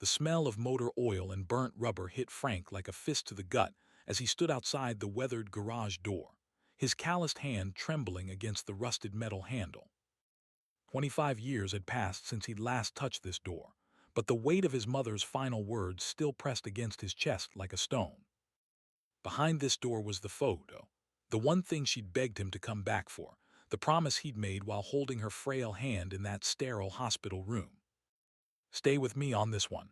The smell of motor oil and burnt rubber hit Frank like a fist to the gut as he stood outside the weathered garage door, his calloused hand trembling against the rusted metal handle. 25 years had passed since he'd last touched this door, but the weight of his mother's final words still pressed against his chest like a stone. Behind this door was the photo, the one thing she'd begged him to come back for, the promise he'd made while holding her frail hand in that sterile hospital room. "Stay with me on this one."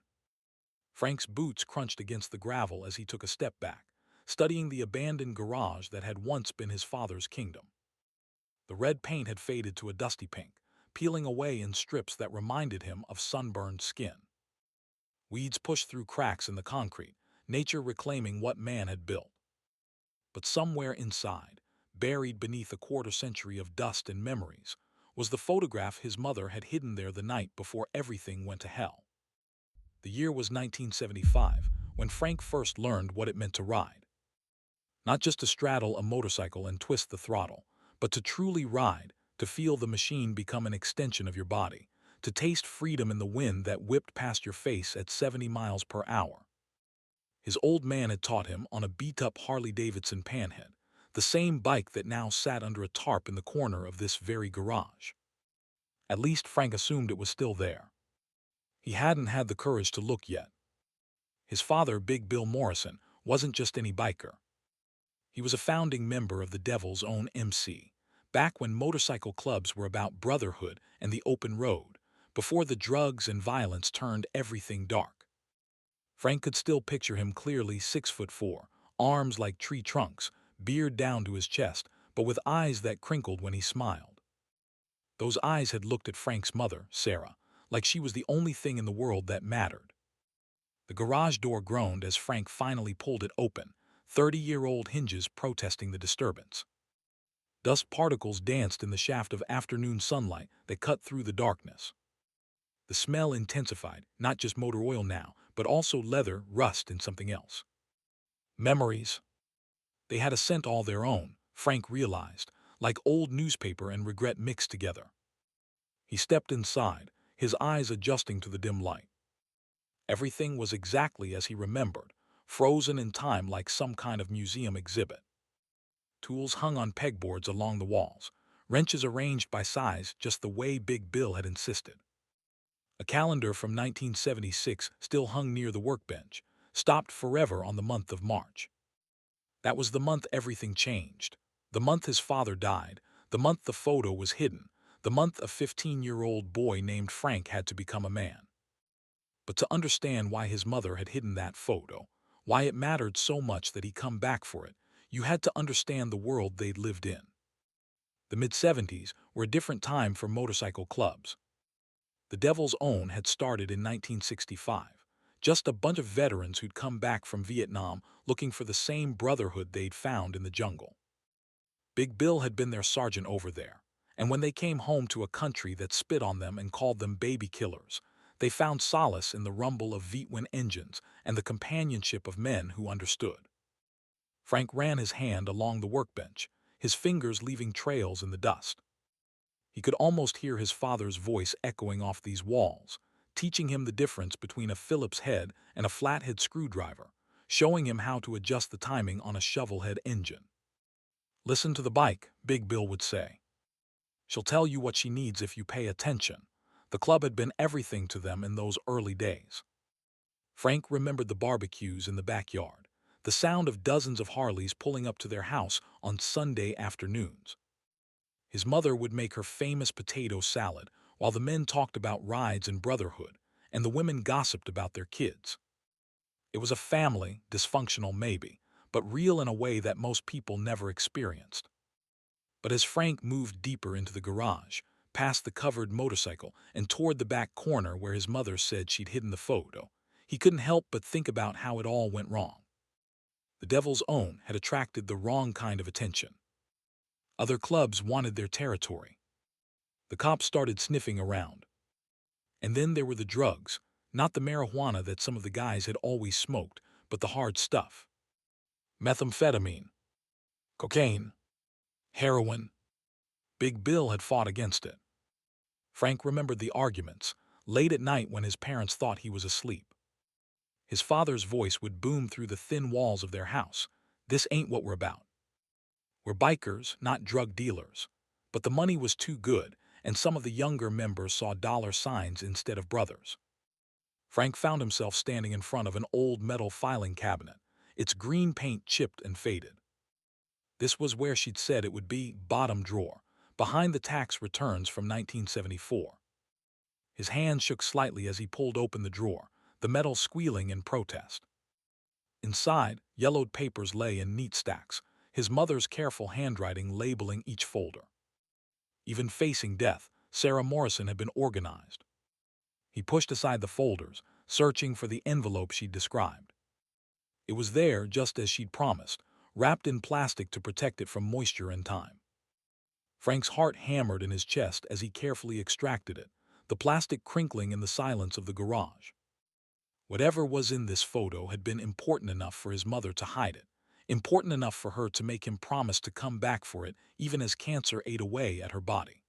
Frank's boots crunched against the gravel as he took a step back, studying the abandoned garage that had once been his father's kingdom. The red paint had faded to a dusty pink, peeling away in strips that reminded him of sunburned skin. Weeds pushed through cracks in the concrete, nature reclaiming what man had built. But somewhere inside, buried beneath a quarter-century of dust and memories, was the photograph his mother had hidden there the night before everything went to hell. The year was 1975, when Frank first learned what it meant to ride. Not just to straddle a motorcycle and twist the throttle, but to truly ride, to feel the machine become an extension of your body, to taste freedom in the wind that whipped past your face at 70 miles per hour. His old man had taught him on a beat-up Harley-Davidson Panhead, the same bike that now sat under a tarp in the corner of this very garage. At least Frank assumed it was still there. He hadn't had the courage to look yet. His father, Big Bill Morrison, wasn't just any biker. He was a founding member of the Devil's Own MC, back when motorcycle clubs were about brotherhood and the open road, before the drugs and violence turned everything dark. Frank could still picture him clearly, 6'4", arms like tree trunks, beard down to his chest, but with eyes that crinkled when he smiled. Those eyes had looked at Frank's mother, Sarah, like she was the only thing in the world that mattered. The garage door groaned as Frank finally pulled it open, 30-year-old hinges protesting the disturbance. Dust particles danced in the shaft of afternoon sunlight that cut through the darkness. The smell intensified, not just motor oil now, but also leather, rust, and something else. Memories. They had a scent all their own, Frank realized, like old newspaper and regret mixed together. He stepped inside, his eyes adjusting to the dim light. Everything was exactly as he remembered, frozen in time like some kind of museum exhibit. Tools hung on pegboards along the walls, wrenches arranged by size just the way Big Bill had insisted. A calendar from 1976 still hung near the workbench, stopped forever on the month of March. That was the month everything changed, the month his father died, the month the photo was hidden, the month a 15-year-old boy named Frank had to become a man. But to understand why his mother had hidden that photo, why it mattered so much that he come back for it, you had to understand the world they'd lived in. The mid-70s were a different time for motorcycle clubs. The Devil's Own had started in 1965, just a bunch of veterans who'd come back from Vietnam looking for the same brotherhood they'd found in the jungle. Big Bill had been their sergeant over there, and when they came home to a country that spit on them and called them baby killers, they found solace in the rumble of V-twin engines and the companionship of men who understood. Frank ran his hand along the workbench, his fingers leaving trails in the dust. He could almost hear his father's voice echoing off these walls, teaching him the difference between a Phillips head and a flathead screwdriver, showing him how to adjust the timing on a shovelhead engine. "Listen to the bike," Big Bill would say. "She'll tell you what she needs if you pay attention." The club had been everything to them in those early days. Frank remembered the barbecues in the backyard, the sound of dozens of Harleys pulling up to their house on Sunday afternoons. His mother would make her famous potato salad while the men talked about rides and brotherhood, and the women gossiped about their kids. It was a family, dysfunctional maybe, but real in a way that most people never experienced. But as Frank moved deeper into the garage, past the covered motorcycle and toward the back corner where his mother said she'd hidden the photo, he couldn't help but think about how it all went wrong. The Devil's Own had attracted the wrong kind of attention. Other clubs wanted their territory. The cops started sniffing around. And then there were the drugs, not the marijuana that some of the guys had always smoked, but the hard stuff. Methamphetamine, cocaine, heroin. Big Bill had fought against it. Frank remembered the arguments, late at night when his parents thought he was asleep. His father's voice would boom through the thin walls of their house. "This ain't what we're about. We're bikers, not drug dealers." But the money was too good, and some of the younger members saw dollar signs instead of brothers. Frank found himself standing in front of an old metal filing cabinet, its green paint chipped and faded. This was where she'd said it would be, bottom drawer, behind the tax returns from 1974. His hand shook slightly as he pulled open the drawer, the metal squealing in protest. Inside, yellowed papers lay in neat stacks, his mother's careful handwriting labeling each folder. Even facing death, Sarah Morrison had been organized. He pushed aside the folders, searching for the envelope she'd described. It was there just as she'd promised, wrapped in plastic to protect it from moisture and time. Frank's heart hammered in his chest as he carefully extracted it, the plastic crinkling in the silence of the garage. Whatever was in this photo had been important enough for his mother to hide it, important enough for her to make him promise to come back for it even as cancer ate away at her body.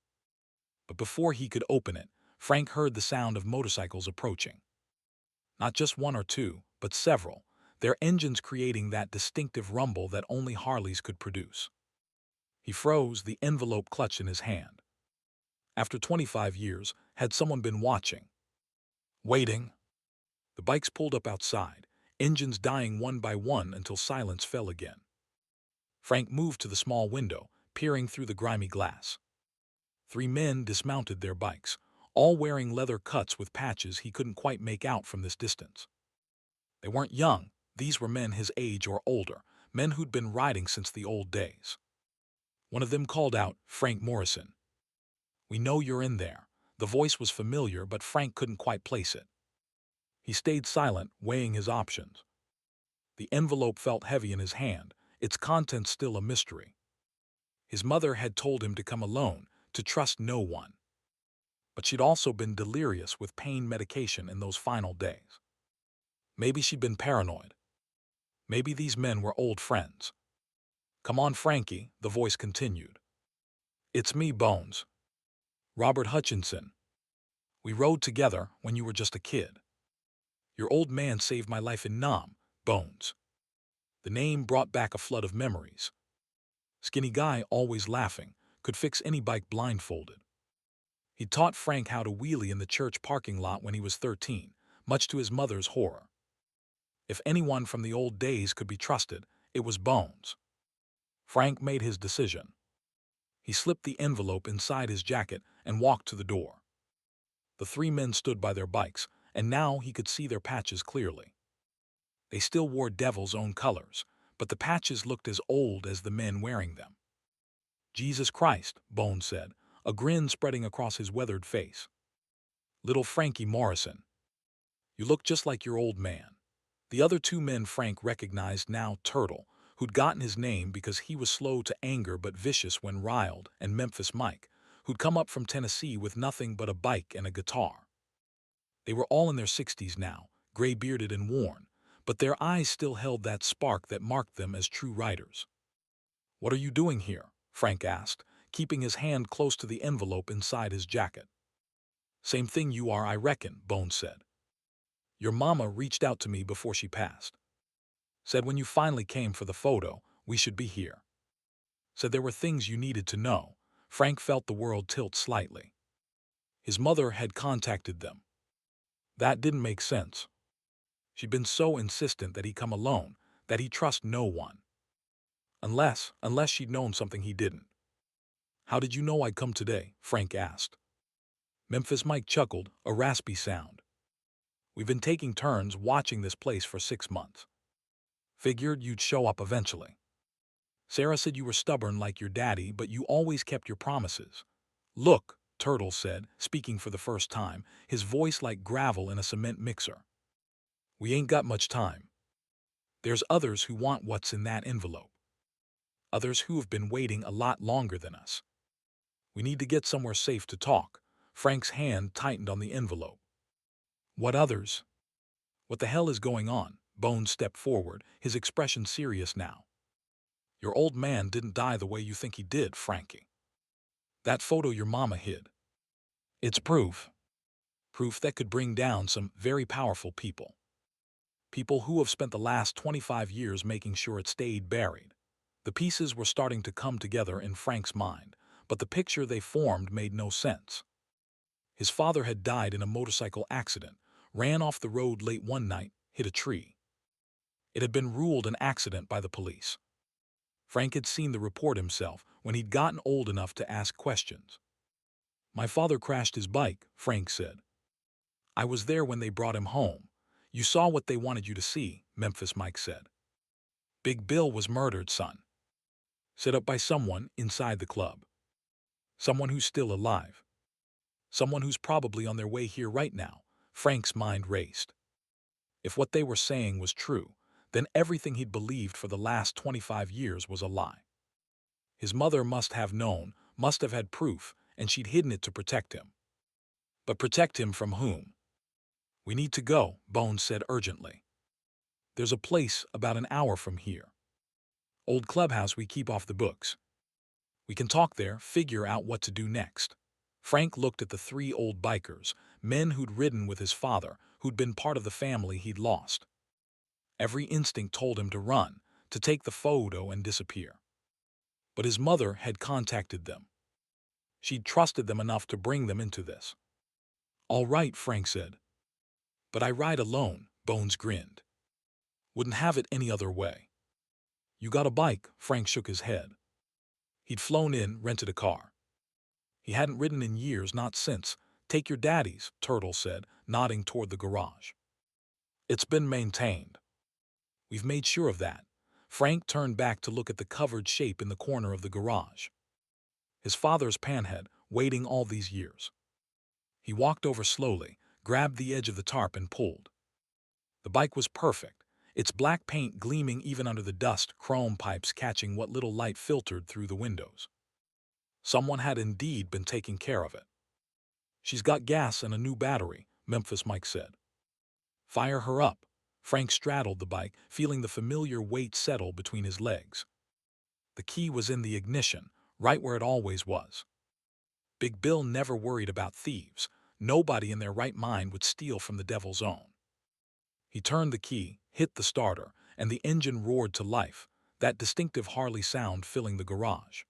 But before he could open it, Frank heard the sound of motorcycles approaching. Not just one or two, but several, their engines creating that distinctive rumble that only Harleys could produce. He froze, the envelope clutched in his hand. After 25 years, had someone been watching? Waiting? The bikes pulled up outside, engines dying one by one until silence fell again. Frank moved to the small window, peering through the grimy glass. 3 men dismounted their bikes, all wearing leather cuts with patches he couldn't quite make out from this distance. They weren't young, these were men his age or older, men who'd been riding since the old days. One of them called out, "Frank Morrison." "We know you're in there." The voice was familiar, but Frank couldn't quite place it. He stayed silent, weighing his options. The envelope felt heavy in his hand, its contents still a mystery. His mother had told him to come alone, to trust no one. But she'd also been delirious with pain medication in those final days. Maybe she'd been paranoid. Maybe these men were old friends. "Come on, Frankie," the voice continued. "It's me, Bones. Robert Hutchinson. We rode together when you were just a kid. Your old man saved my life in Nam, Bones." The name brought back a flood of memories. Skinny guy, always laughing, could fix any bike blindfolded. He taught Frank how to wheelie in the church parking lot when he was 13, much to his mother's horror. If anyone from the old days could be trusted, it was Bones. Frank made his decision. He slipped the envelope inside his jacket and walked to the door. The 3 men stood by their bikes, and now he could see their patches clearly. They still wore Devil's Own colors, but the patches looked as old as the men wearing them. "Jesus Christ," Bones said, a grin spreading across his weathered face. "Little Frankie Morrison. You look just like your old man." The other 2 men Frank recognized now, Turtle, who'd gotten his name because he was slow to anger but vicious when riled, and Memphis Mike, who'd come up from Tennessee with nothing but a bike and a guitar. They were all in their 60s now, gray-bearded and worn, but their eyes still held that spark that marked them as true riders. "What are you doing here?" Frank asked, keeping his hand close to the envelope inside his jacket. "Same thing you are, I reckon," Bones said. "Your mama reached out to me before she passed. Said when you finally came for the photo, we should be here. Said there were things you needed to know." Frank felt the world tilt slightly. His mother had contacted them. That didn't make sense. She'd been so insistent that he come alone, that he trust no one. Unless she'd known something he didn't. "How did you know I'd come today?" Frank asked. Memphis Mike chuckled, a raspy sound. "We've been taking turns watching this place for 6 months. Figured you'd show up eventually. Sarah said you were stubborn like your daddy, but you always kept your promises." "Look," Turtle said, speaking for the first time, his voice like gravel in a cement mixer. "We ain't got much time. There's others who want what's in that envelope. Others who have been waiting a lot longer than us. We need to get somewhere safe to talk." Frank's hand tightened on the envelope. "What others? What the hell is going on?" Bones stepped forward, his expression serious now. "Your old man didn't die the way you think he did, Frankie. That photo your mama hid. It's proof. Proof that could bring down some very powerful people. People who have spent the last 25 years making sure it stayed buried. The pieces were starting to come together in Frank's mind, but the picture they formed made no sense. His father had died in a motorcycle accident, ran off the road late one night, hit a tree. It had been ruled an accident by the police. Frank had seen the report himself when he'd gotten old enough to ask questions. "My father crashed his bike," Frank said. "I was there when they brought him home. You saw what they wanted you to see," Memphis Mike said. "Big Bill was murdered, son. Set up by someone inside the club. Someone who's still alive. Someone who's probably on their way here right now." Frank's mind raced. If what they were saying was true, then everything he'd believed for the last 25 years was a lie. His mother must have known, must have had proof, and she'd hidden it to protect him. But protect him from whom? "We need to go," Bones said urgently. "There's a place about an hour from here. Old clubhouse we keep off the books. We can talk there, figure out what to do next." Frank looked at the three old bikers, men who'd ridden with his father, who'd been part of the family he'd lost. Every instinct told him to run, to take the photo and disappear. But his mother had contacted them. She'd trusted them enough to bring them into this. "All right," Frank said. "But I ride alone," Bones grinned. "Wouldn't have it any other way." "You got a bike?" Frank shook his head. He'd flown in, rented a car. He hadn't ridden in years, not since. "Take your daddy's," Turtle said, nodding toward the garage. "It's been maintained. We've made sure of that." Frank turned back to look at the covered shape in the corner of the garage. His father's panhead, waiting all these years. He walked over slowly, grabbed the edge of the tarp and pulled. The bike was perfect, its black paint gleaming even under the dust, chrome pipes catching what little light filtered through the windows. Someone had indeed been taking care of it. "She's got gas and a new battery," Memphis Mike said. "Fire her up." Frank straddled the bike, feeling the familiar weight settle between his legs. The key was in the ignition, right where it always was. Big Bill never worried about thieves. Nobody in their right mind would steal from the devil's own. He turned the key, hit the starter, and the engine roared to life, that distinctive Harley sound filling the garage.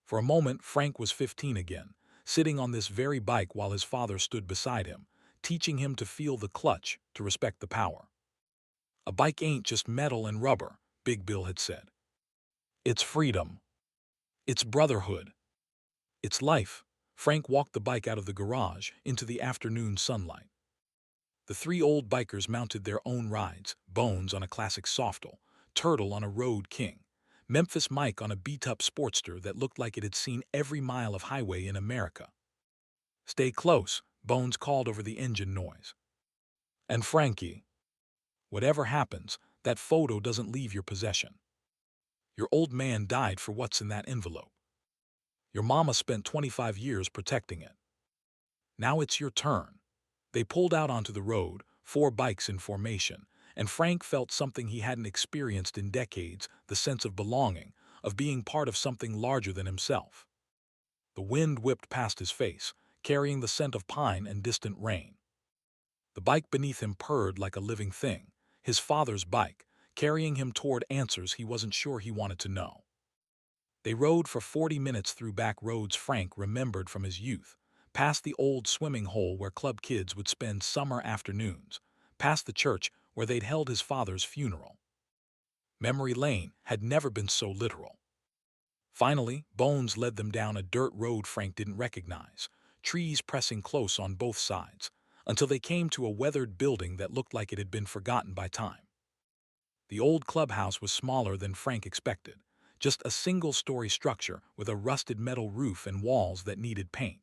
For a moment, Frank was 15 again, sitting on this very bike while his father stood beside him, teaching him to feel the clutch, to respect the power. "A bike ain't just metal and rubber," Big Bill had said. "It's freedom. It's brotherhood. It's life." Frank walked the bike out of the garage into the afternoon sunlight. The three old bikers mounted their own rides, Bones on a classic Softal, Turtle on a Road King, Memphis Mike on a beat-up Sportster that looked like it had seen every mile of highway in America. "Stay close," Bones called over the engine noise. "And Frankie, whatever happens, that photo doesn't leave your possession. Your old man died for what's in that envelope. Your mama spent 25 years protecting it. Now it's your turn." They pulled out onto the road, four bikes in formation, and Frank felt something he hadn't experienced in decades, the sense of belonging, of being part of something larger than himself. The wind whipped past his face, carrying the scent of pine and distant rain. The bike beneath him purred like a living thing, his father's bike, carrying him toward answers he wasn't sure he wanted to know. They rode for 40 minutes through back roads Frank remembered from his youth, past the old swimming hole where club kids would spend summer afternoons, past the church where they'd held his father's funeral. Memory Lane had never been so literal. Finally, Bones led them down a dirt road Frank didn't recognize, trees pressing close on both sides, until they came to a weathered building that looked like it had been forgotten by time. The old clubhouse was smaller than Frank expected, just a single-story structure with a rusted metal roof and walls that needed paint.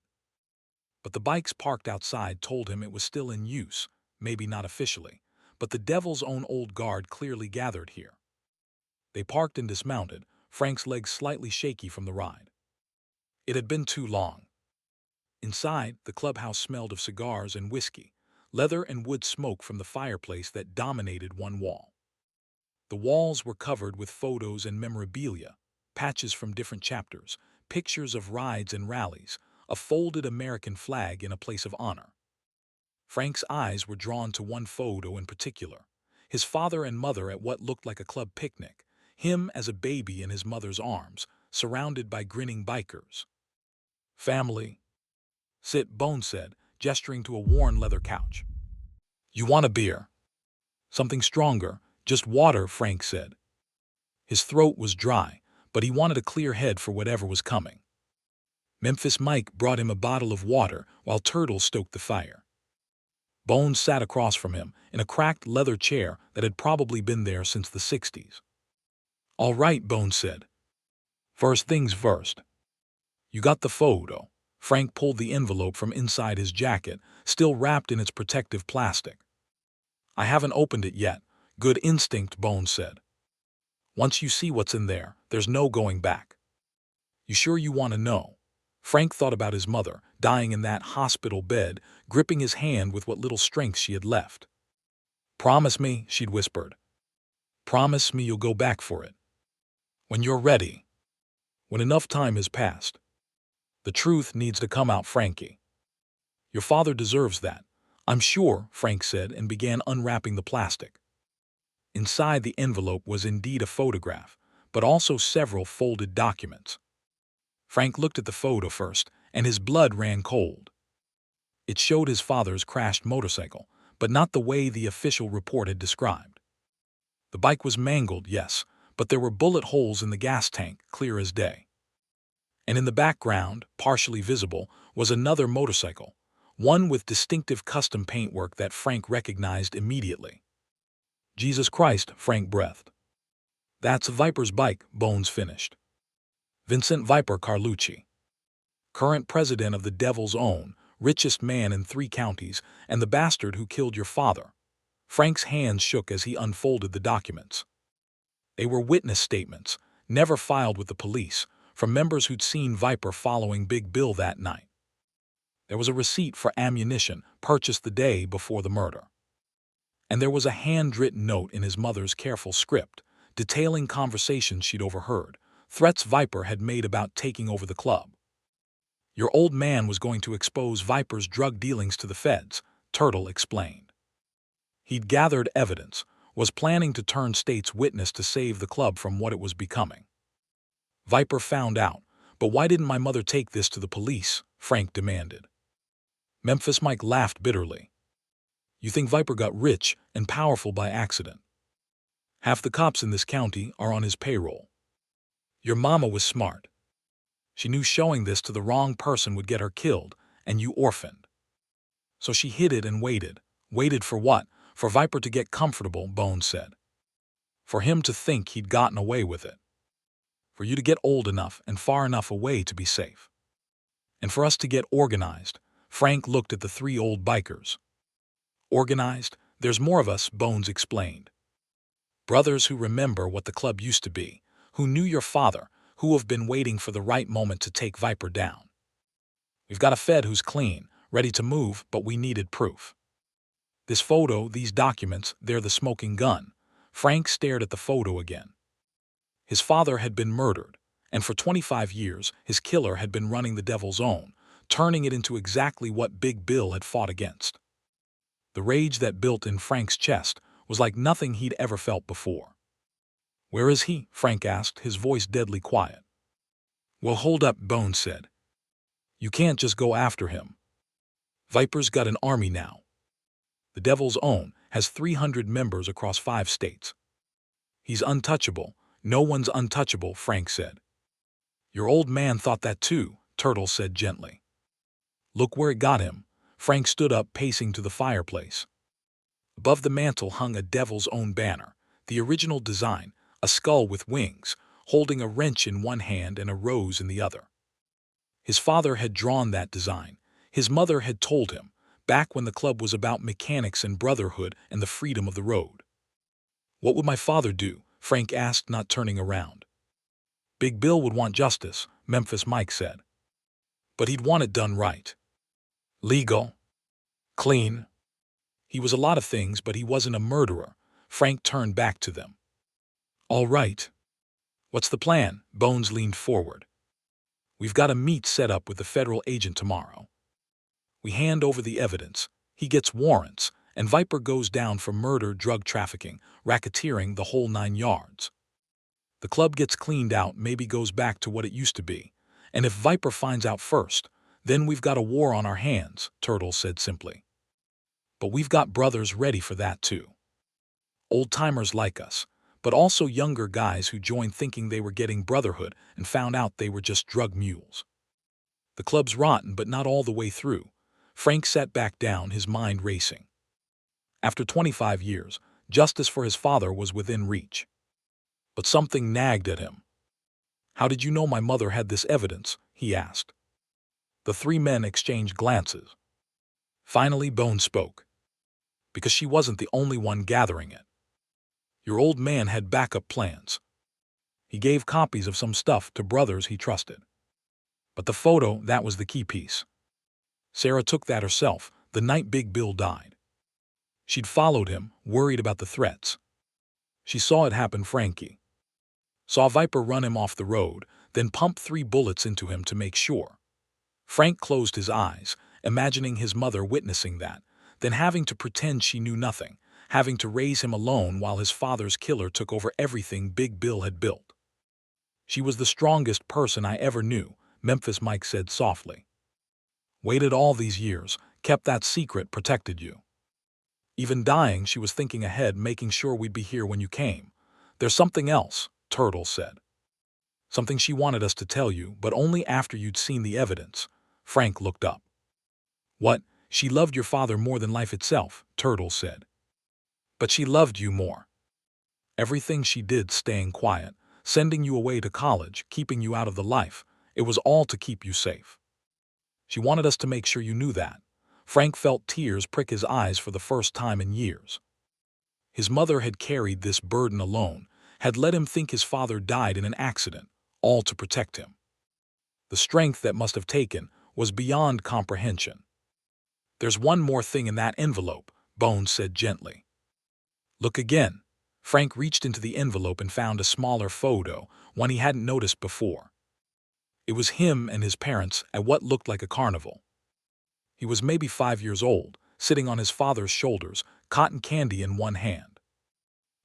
But the bikes parked outside told him it was still in use, maybe not officially, but the devil's own old guard clearly gathered here. They parked and dismounted, Frank's legs slightly shaky from the ride. It had been too long. Inside, the clubhouse smelled of cigars and whiskey, leather and wood smoke from the fireplace that dominated one wall. The walls were covered with photos and memorabilia, patches from different chapters, pictures of rides and rallies, a folded American flag in a place of honor. Frank's eyes were drawn to one photo in particular. his father and mother at what looked like a club picnic, him as a baby in his mother's arms, surrounded by grinning bikers. "Family." "Sit," Bones said, gesturing to a worn leather couch. "You want a beer?" "Something stronger, just water," Frank said. His throat was dry, but he wanted a clear head for whatever was coming. Memphis Mike brought him a bottle of water while Turtle stoked the fire. Bones sat across from him in a cracked leather chair that had probably been there since the 60s. "All right," Bones said. "First things first. You got the photo." Frank pulled the envelope from inside his jacket, still wrapped in its protective plastic. "I haven't opened it yet." "Good instinct," Bones said. "Once you see what's in there, there's no going back." "You sure you want to know?" Frank thought about his mother, dying in that hospital bed, gripping his hand with what little strength she had left. "Promise me," she'd whispered. "Promise me you'll go back for it. When you're ready. When enough time has passed. The truth needs to come out, Frankie. Your father deserves that, I'm sure," Frank said and began unwrapping the plastic. Inside the envelope was indeed a photograph, but also several folded documents. Frank looked at the photo first, and his blood ran cold. It showed his father's crashed motorcycle, but not the way the official report had described. The bike was mangled, yes, but there were bullet holes in the gas tank, clear as day. And in the background, partially visible, was another motorcycle, one with distinctive custom paintwork that Frank recognized immediately. "Jesus Christ," Frank breathed. "That's Viper's bike," Bones finished. "Vincent Viper Carlucci. Current president of the Devil's Own, richest man in 3 counties, and the bastard who killed your father." Frank's hands shook as he unfolded the documents. They were witness statements, never filed with the police, from members who'd seen Viper following Big Bill that night. There was a receipt for ammunition purchased the day before the murder. And there was a handwritten note in his mother's careful script, detailing conversations she'd overheard, threats Viper had made about taking over the club. "Your old man was going to expose Viper's drug dealings to the feds," Turtle explained. "He'd gathered evidence, was planning to turn state's witness to save the club from what it was becoming. Viper found out, but why didn't my mother take this to the police?" Frank demanded. Memphis Mike laughed bitterly. "You think Viper got rich and powerful by accident? Half the cops in this county are on his payroll. Your mama was smart. She knew showing this to the wrong person would get her killed and you orphaned. So she hid it and waited. Waited for what? For Viper to get comfortable," Bones said. "For him to think he'd gotten away with it. For you to get old enough and far enough away to be safe. And for us to get organized." Frank looked at the 3 old bikers. "Organized? There's more of us," Bones explained. "Brothers who remember what the club used to be, who knew your father, who have been waiting for the right moment to take Viper down. We've got a Fed who's clean, ready to move, but we needed proof. This photo, these documents, they're the smoking gun." Frank stared at the photo again. His father had been murdered, and for 25 years his killer had been running the Devil's Own, turning it into exactly what Big Bill had fought against. The rage that built in Frank's chest was like nothing he'd ever felt before. "Where is he?" Frank asked, his voice deadly quiet. "Well, hold up," Bones said. "You can't just go after him. Viper's got an army now. The Devil's Own has 300 members across 5 states. He's untouchable. No one's untouchable," Frank said. "Your old man thought that too," Turtle said gently. "Look where it got him." Frank stood up, pacing to the fireplace. Above the mantel hung a Devil's Own banner, the original design, a skull with wings, holding a wrench in one hand and a rose in the other. His father had drawn that design. His mother had told him, back when the club was about mechanics and brotherhood and the freedom of the road. "What would my father do?" Frank asked, not turning around. "Big Bill would want justice," Memphis Mike said. "But he'd want it done right. Legal. Clean. He was a lot of things, but he wasn't a murderer." Frank turned back to them. "All right. What's the plan?" Bones leaned forward. "We've got a meet set up with the federal agent tomorrow. We hand over the evidence. He gets warrants, and Viper goes down for murder, drug trafficking, racketeering, the whole 9 yards. The club gets cleaned out, maybe goes back to what it used to be. And if Viper finds out first, then we've got a war on our hands, Turtle said simply. But we've got brothers ready for that too. Old-timers like us, but also younger guys who joined thinking they were getting brotherhood and found out they were just drug mules. The club's rotten, but not all the way through. Frank sat back down, his mind racing. After 25 years, justice for his father was within reach. But something nagged at him. "How did you know my mother had this evidence?" he asked. The three men exchanged glances. Finally, Bones spoke. "Because she wasn't the only one gathering it. Your old man had backup plans. He gave copies of some stuff to brothers he trusted. But the photo, that was the key piece. Sarah took that herself the night Big Bill died. She'd followed him, worried about the threats. She saw it happen, Frankie. Saw Viper run him off the road, then pump 3 bullets into him to make sure." Frank closed his eyes, imagining his mother witnessing that, then having to pretend she knew nothing, having to raise him alone while his father's killer took over everything Big Bill had built. "She was the strongest person I ever knew," Memphis Mike said softly. "Waited all these years, kept that secret, protected you. Even dying, she was thinking ahead, making sure we'd be here when you came. There's something else," Turtle said. "Something she wanted us to tell you, but only after you'd seen the evidence." Frank looked up. "What? She loved your father more than life itself," Turtle said. "But she loved you more. Everything she did, staying quiet, sending you away to college, keeping you out of the life, it was all to keep you safe. She wanted us to make sure you knew that." Frank felt tears prick his eyes for the first time in years. His mother had carried this burden alone, had let him think his father died in an accident, all to protect him. The strength that must have taken was beyond comprehension. "There's one more thing in that envelope," Bones said gently. "Look again." Frank reached into the envelope and found a smaller photo, one he hadn't noticed before. It was him and his parents at what looked like a carnival. He was maybe 5 years old, sitting on his father's shoulders, cotton candy in one hand.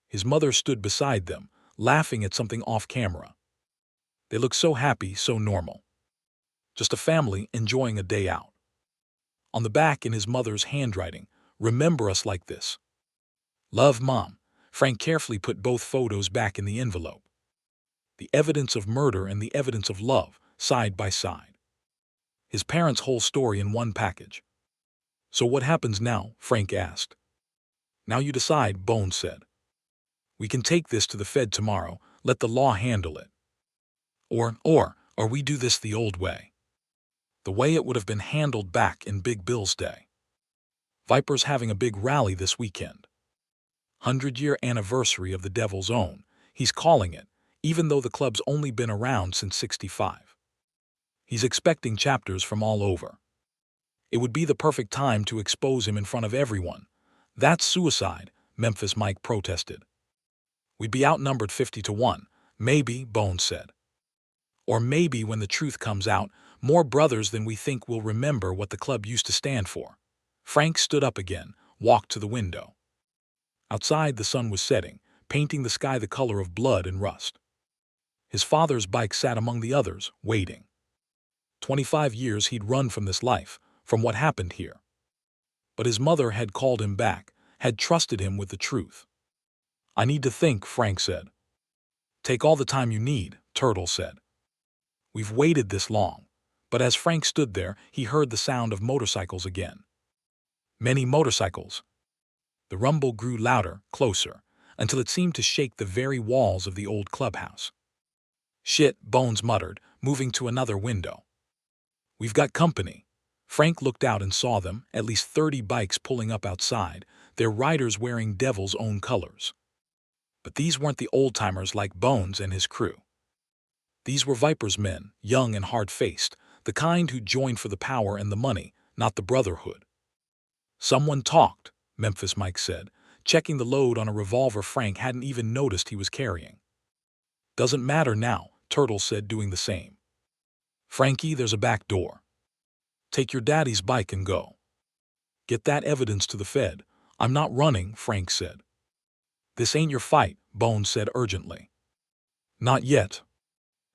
His mother stood beside them, laughing at something off camera. They looked so happy, so normal. Just a family enjoying a day out. On the back, in his mother's handwriting, "Remember us like this. Love, Mom." Frank carefully put both photos back in the envelope. The evidence of murder and the evidence of love, side by side. His parents' whole story in one package. "So what happens now?" Frank asked. "Now you decide," Bones said. "We can take this to the Fed tomorrow, let the law handle it. Or we do this the old way. The way it would have been handled back in Big Bill's day. Viper's having a big rally this weekend. 100-year anniversary of the Devil's Own, he's calling it, even though the club's only been around since '65. He's expecting chapters from all over. It would be the perfect time to expose him in front of everyone." "That's suicide," Memphis Mike protested. "We'd be outnumbered 50-1, maybe," Bones said. "Or maybe when the truth comes out, more brothers than we think will remember what the club used to stand for." Frank stood up again, walked to the window. Outside, the sun was setting, painting the sky the color of blood and rust. His father's bike sat among the others, waiting. 25 years he'd run from this life, from what happened here. But his mother had called him back, had trusted him with the truth. "I need to think," Frank said. "Take all the time you need," Turtle said. "We've waited this long." But as Frank stood there, he heard the sound of motorcycles again. Many motorcycles. The rumble grew louder, closer, until it seemed to shake the very walls of the old clubhouse. "Shit," Bones muttered, moving to another window. "We've got company." Frank looked out and saw them, at least 30 bikes pulling up outside, their riders wearing Devil's Own colors. But these weren't the old-timers like Bones and his crew. These were Viper's men, young and hard-faced, the kind who joined for the power and the money, not the brotherhood. "Someone talked," Memphis Mike said, checking the load on a revolver Frank hadn't even noticed he was carrying. "Doesn't matter now," Turtle said, doing the same. "Frankie, there's a back door. Take your daddy's bike and go. Get that evidence to the Fed. I'm not running, Frank said. This ain't your fight, Bones said urgently. Not yet.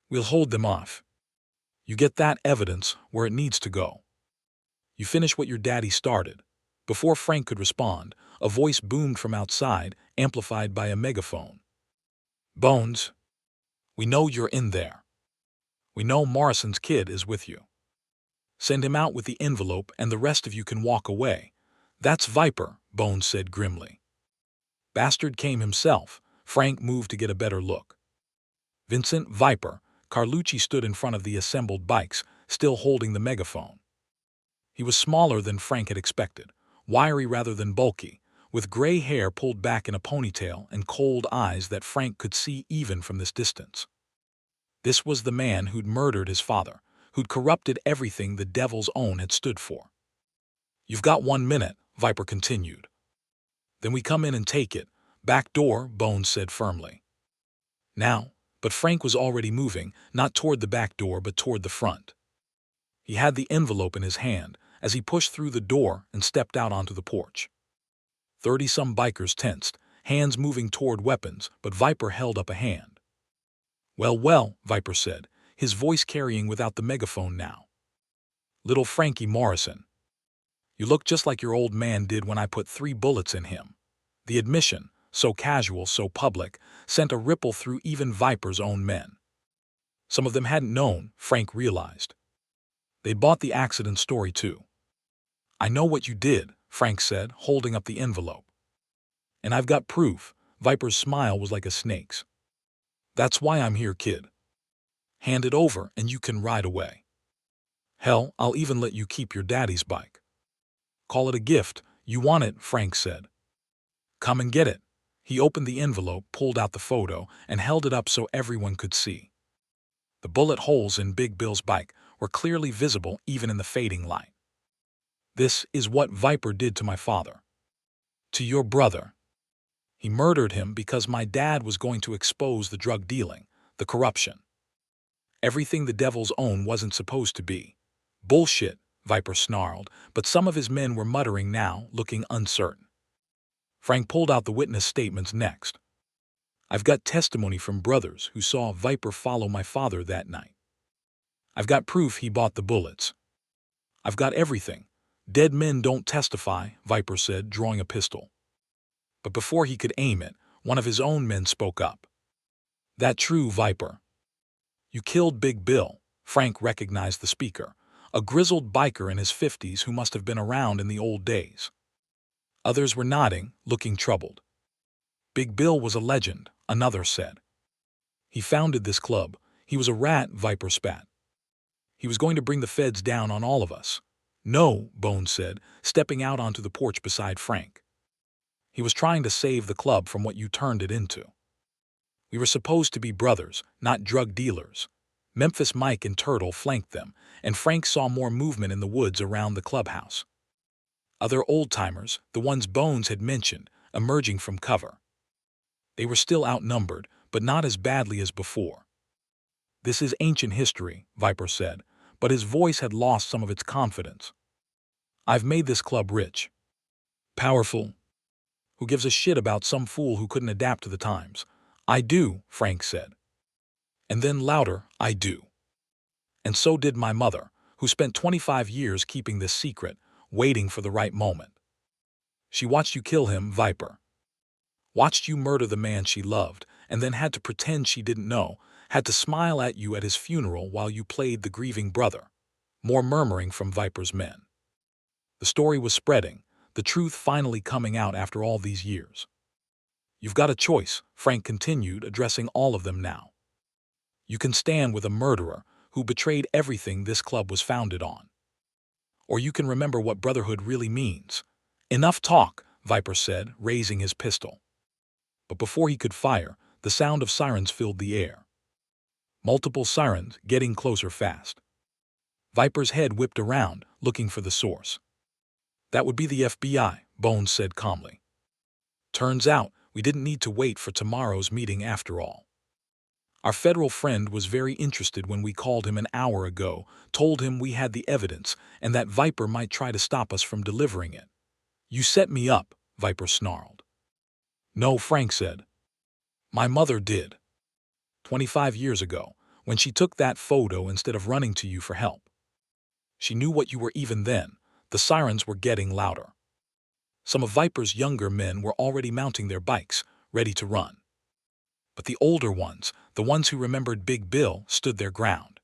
We'll hold them off. You get that evidence where it needs to go. You finish what your daddy started. Before Frank could respond, a voice boomed from outside, amplified by a megaphone. Bones, we know you're in there. We know Morrison's kid is with you. Send him out with the envelope and the rest of you can walk away. That's Viper, Bones said grimly. Bastard came himself. Frank moved to get a better look. Vincent Viper, Carlucci stood in front of the assembled bikes, still holding the megaphone. He was smaller than Frank had expected, wiry rather than bulky, with gray hair pulled back in a ponytail and cold eyes that Frank could see even from this distance. This was the man who'd murdered his father, who'd corrupted everything the Devil's Own had stood for. You've got 1 minute, Viper continued. Then we come in and take it. Back door, Bones said firmly. Now, but Frank was already moving, not toward the back door but toward the front. He had the envelope in his hand as he pushed through the door and stepped out onto the porch. 30-some bikers tensed, hands moving toward weapons, but Viper held up a hand. Well, well, Viper said, his voice carrying without the megaphone now. Little Frankie Morrison. You look just like your old man did when I put 3 bullets in him. The admission, so casual, so public, sent a ripple through even Viper's own men. Some of them hadn't known, Frank realized. They'd bought the accident story too. I know what you did, Frank said, holding up the envelope. And I've got proof. Viper's smile was like a snake's. That's why I'm here, kid. Hand it over and you can ride away. Hell, I'll even let you keep your daddy's bike. Call it a gift. You want it, Frank said. Come and get it. He opened the envelope, pulled out the photo, and held it up so everyone could see. The bullet holes in Big Bill's bike were clearly visible even in the fading light. This is what Viper did to my father. To your brother. He murdered him because my dad was going to expose the drug dealing, the corruption. Everything the Devil's Own wasn't supposed to be. Bullshit, Viper snarled, but some of his men were muttering now, looking uncertain. Frank pulled out the witness statements next. I've got testimony from brothers who saw Viper follow my father that night. I've got proof he bought the bullets. I've got everything. Dead men don't testify, Viper said, drawing a pistol. But before he could aim it, one of his own men spoke up. That true, Viper? You killed Big Bill. Frank recognized the speaker, a grizzled biker in his 50s who must have been around in the old days. Others were nodding, looking troubled. Big Bill was a legend, another said. He founded this club. He was a rat, Viper spat. He was going to bring the feds down on all of us. No, Bones said, stepping out onto the porch beside Frank. He was trying to save the club from what you turned it into. We were supposed to be brothers, not drug dealers. Memphis Mike and Turtle flanked them, and Frank saw more movement in the woods around the clubhouse. Other old-timers, the ones Bones had mentioned, emerging from cover. They were still outnumbered, but not as badly as before. This is ancient history, Viper said, but his voice had lost some of its confidence. I've made this club rich. Powerful. Who gives a shit about some fool who couldn't adapt to the times? I do, Frank said. And then louder, I do. And so did my mother, who spent 25 years keeping this secret, waiting for the right moment. She watched you kill him, Viper. Watched you murder the man she loved, and then had to pretend she didn't know, had to smile at you at his funeral while you played the grieving brother. More murmuring from Viper's men. The story was spreading, the truth finally coming out after all these years. You've got a choice, Frank continued, addressing all of them now. You can stand with a murderer who betrayed everything this club was founded on. Or you can remember what brotherhood really means. Enough talk, Viper said, raising his pistol. But before he could fire, the sound of sirens filled the air. Multiple sirens, getting closer fast. Viper's head whipped around, looking for the source. That would be the FBI, Bones said calmly. Turns out, we didn't need to wait for tomorrow's meeting after all. Our federal friend was very interested when we called him an hour ago, told him we had the evidence, and that Viper might try to stop us from delivering it. You set me up, Viper snarled. No, Frank said. My mother did. 25 years ago, when she took that photo instead of running to you for help. She knew what you were even then. The sirens were getting louder. Some of Viper's younger men were already mounting their bikes, ready to run. But the older ones, the ones who remembered Big Bill, stood their ground.